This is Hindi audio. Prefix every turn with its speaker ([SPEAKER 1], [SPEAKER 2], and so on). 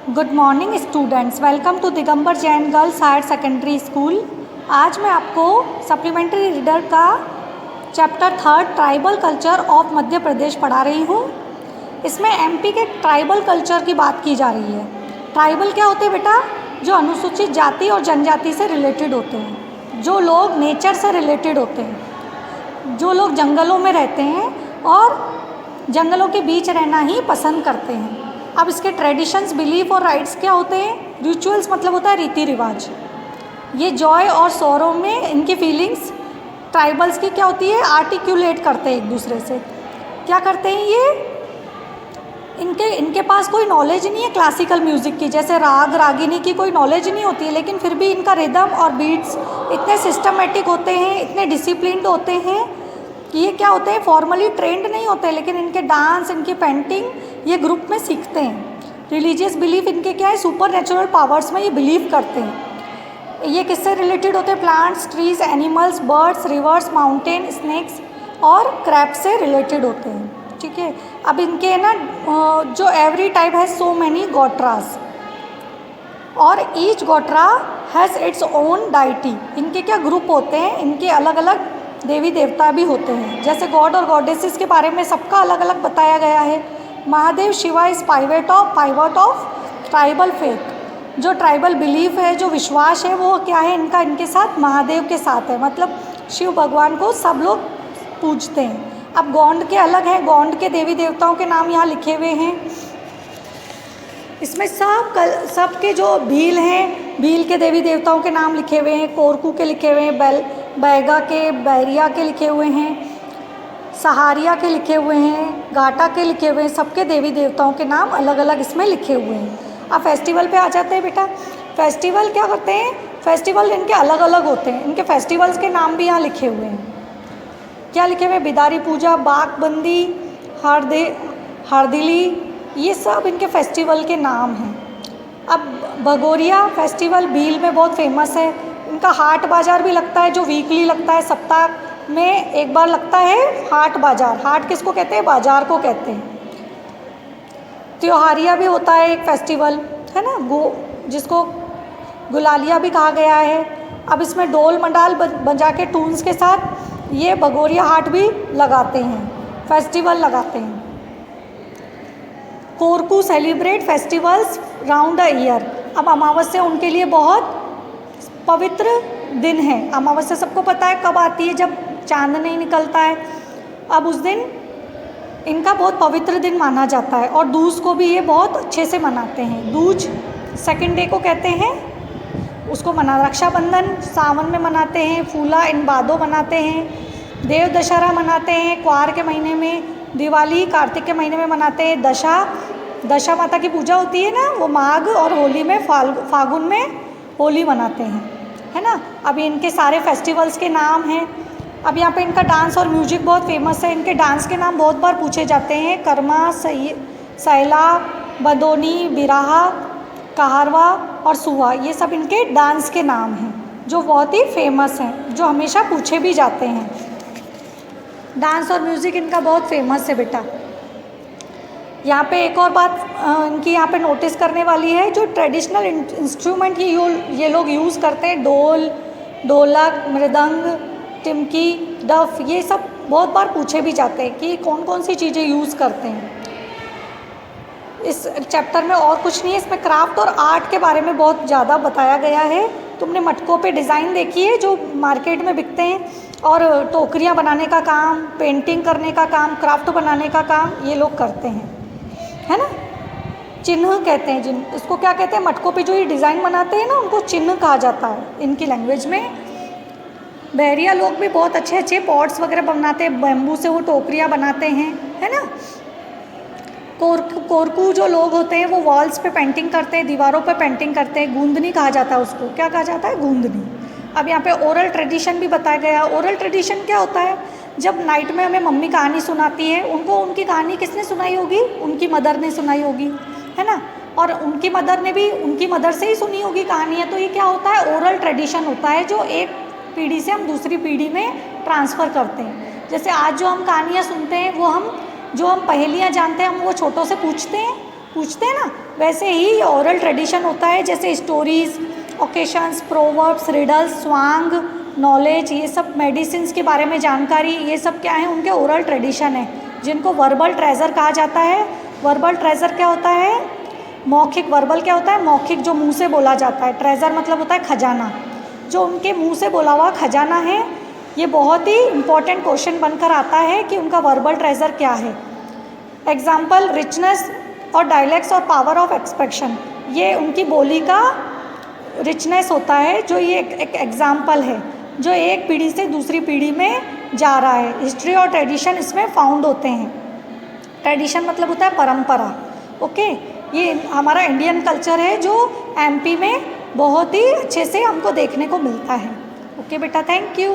[SPEAKER 1] Good morning students, welcome to Digambar Jain girls higher secondary school. आज मैं आपको सप्लीमेंट्री रीडर का chapter 3 tribal culture of Madhya Pradesh पढ़ा रही हूँ। इसमें एमपी के ट्राइबल कल्चर की बात की जा रही है। ट्राइबल क्या होते हैं बेटा? जो अनुसूचित जाति और जनजाति से रिलेटेड होते हैं, जो लोग नेचर से रिलेटेड होते हैं, जो लोग जंगलों में रहते हैं और जंगलों के बीच रहना ही पसंद करते हैं। अब इसके ट्रेडिशंस, बिलीफ और राइट्स क्या होते हैं? रिचुअल्स मतलब होता है रीति रिवाज। ये जॉय और सौरों में इनकी फीलिंग्स ट्राइबल्स की क्या होती है? आर्टिकुलेट करते हैं एक दूसरे से। क्या करते हैं ये? इनके पास कोई नॉलेज नहीं है क्लासिकल म्यूज़िक की, जैसे राग रागिनी की कोई नॉलेज नहीं होती है, लेकिन फिर भी इनका रिदम और बीट्स इतने सिस्टमेटिक होते हैं, इतने डिसिप्लिन्ड होते हैं कि ये क्या होते हैं? फॉर्मली ट्रेंड नहीं होते, लेकिन इनके डांस, इनकी पेंटिंग ये ग्रुप में सीखते हैं। रिलीजियस बिलीफ इनके क्या है? सुपर नेचुरल पावर्स में ये बिलीव करते हैं। ये किससे रिलेटेड होते हैं? Plants, trees, animals, birds, rivers, mountain, snakes और क्रैब से रिलेटेड होते हैं। ठीक है। अब इनके ना जो every type has so many gotras और each gotra has its own deity. इनके क्या ग्रुप होते हैं? इनके अलग अलग देवी देवता भी होते हैं। जैसे गॉड और गॉडेसेस के बारे में सबका अलग अलग बताया गया है। Mahadev Shiva is pivot of tribal faith. जो ट्राइबल बिलीफ है, जो विश्वास है, वो क्या है इनका? इनके साथ महादेव के साथ है, मतलब शिव भगवान को सब लोग पूजते हैं। अब गोंड के अलग हैं, गोंड के देवी देवताओं के नाम यहाँ लिखे हुए हैं। इसमें सब के जो भील हैं, भील के देवी देवताओं के नाम लिखे हुए हैं। कोरकू के लिखे हुए हैं, बैगा के, बैरिया के लिखे हुए हैं, सहारिया के लिखे हुए हैं, घाटा के लिखे हुए हैं। सबके देवी देवताओं के नाम अलग अलग इसमें लिखे हुए हैं। अब फेस्टिवल पे आ जाते हैं बेटा। फेस्टिवल क्या करते हैं? फेस्टिवल इनके अलग अलग होते हैं। इनके फेस्टिवल्स के नाम भी यहाँ लिखे हुए हैं। क्या लिखे हुए हैं? बिदारी पूजा, बागबंदी, हरदिली, ये सब इनके फेस्टिवल के नाम हैं। अब भगोरिया फेस्टिवल भील में बहुत फेमस है। इनका हाट बाज़ार भी लगता है, जो वीकली लगता है, सप्ताह में एक बार लगता है हाट बाज़ार। हाट किसको कहते हैं? बाज़ार को कहते हैं। त्योहारिया भी होता है एक फेस्टिवल, है ना, जिसको गुलालिया भी कहा गया है। अब इसमें डोल मंडाल बजा के टून्स के साथ ये भगोरिया हाट भी लगाते हैं, फेस्टिवल लगाते हैं। Korku celebrate festivals round the year. अब अमावस्या उनके लिए बहुत पवित्र दिन है। अमावस्या सबको पता है कब आती है? जब चांद नहीं निकलता है। अब उस दिन इनका बहुत पवित्र दिन माना जाता है और दूज को भी ये बहुत अच्छे से मनाते हैं। दूज सेकंड डे को कहते हैं, उसको रक्षाबंधन सावन में मनाते हैं, फूला इन बादो मनाते हैं, देव दशहरा मनाते हैं क्वार के महीने में, दिवाली कार्तिक के महीने में मनाते हैं, दशा माता की पूजा होती है ना, वो माघ और होली में, फागुन में होली मनाते हैं, है ना। अब इनके सारे फेस्टिवल्स के नाम हैं। अब यहाँ पे इनका डांस और म्यूजिक बहुत फेमस है। इनके डांस के नाम बहुत बार पूछे जाते हैं। कर्मा, सैला, बदोनी, बिराहा, कहारवा और सुहा, ये सब इनके डांस के नाम हैं जो बहुत ही फेमस हैं, जो हमेशा पूछे भी जाते हैं। डांस और म्यूज़िक इनका बहुत फेमस है बेटा। यहाँ पे एक और बात इनकी यहाँ पे नोटिस करने वाली है, जो ट्रेडिशनल इंस्ट्रूमेंट ये लोग यूज़ करते हैं, ढोल, ढोलक, मृदंग, टिमकी, डफ, ये सब बहुत बार पूछे भी जाते हैं कि कौन कौन सी चीज़ें यूज़ करते हैं। इस चैप्टर में और कुछ नहीं है, इसमें क्राफ्ट और आर्ट के बारे में बहुत ज़्यादा बताया गया है। तुमने मटकों पे डिज़ाइन देखी है जो मार्केट में बिकते हैं, और टोकरियाँ बनाने का काम, पेंटिंग करने का काम, क्राफ्ट बनाने का काम ये लोग करते हैं, है ना। चिन्ह कहते हैं इसको, क्या कहते हैं? मटकों पे जो ये डिज़ाइन बनाते हैं ना, उनको चिन्ह कहा जाता है इनकी लैंग्वेज में। बहरिया लोग भी बहुत अच्छे अच्छे पॉट्स वगैरह बनाते हैं, बैम्बू से वो टोकरियाँ बनाते हैं, है ना। कोरकू जो लोग होते हैं वो वॉल्स पे पेंटिंग करते हैं, दीवारों पे पेंटिंग करते हैं। गूंदनी कहा जाता है उसको। क्या कहा जाता है? गूंदनी। अब यहाँ पे ओरल ट्रेडिशन भी बताया गया। ओरल ट्रेडिशन क्या होता है? जब नाइट में हमें मम्मी कहानी सुनाती है, उनको उनकी कहानी किसने सुनाई होगी? उनकी मदर ने सुनाई होगी, है ना। और उनकी मदर ने भी उनकी मदर से ही सुनी होगी कहानियाँ। तो ये क्या होता है? ओरल ट्रेडिशन होता है, जो एक पीढ़ी से हम दूसरी पीढ़ी में ट्रांसफ़र करते हैं। जैसे आज जो हम कहानियाँ सुनते हैं, वो हम जो हम पहेलियाँ जानते हैं, हम वो छोटों से पूछते हैं ना, वैसे ही ओरल ट्रेडिशन होता है, जैसे stories, occasions, proverbs, riddles, swang, knowledge, ये सब मेडिसिन्स के बारे में जानकारी, ये सब क्या है, उनके ओरल ट्रेडिशन है, जिनको वर्बल ट्रेजर कहा जाता है। वर्बल ट्रेजर क्या होता है? मौखिक। वर्बल क्या होता है? मौखिक, जो मुंह से बोला जाता है। ट्रेजर मतलब होता है खजाना, जो उनके मुंह से बोला हुआ खजाना है। ये बहुत ही इम्पॉर्टेंट क्वेश्चन बनकर आता है कि उनका वर्बल ट्रेजर क्या है। एग्जाम्पल, रिचनेस और डायलेक्ट्स और पावर ऑफ एक्सप्रेशन, ये उनकी बोली का रिचनेस होता है, जो ये एक एग्जाम्पल है जो एक पीढ़ी से दूसरी पीढ़ी में जा रहा है। हिस्ट्री और ट्रेडिशन इसमें फाउंड होते हैं। ट्रेडिशन मतलब होता है परंपरा। ओके, ये हमारा इंडियन कल्चर है जो एमपी में बहुत ही अच्छे से हमको देखने को मिलता है। ओके बेटा, थैंक यू।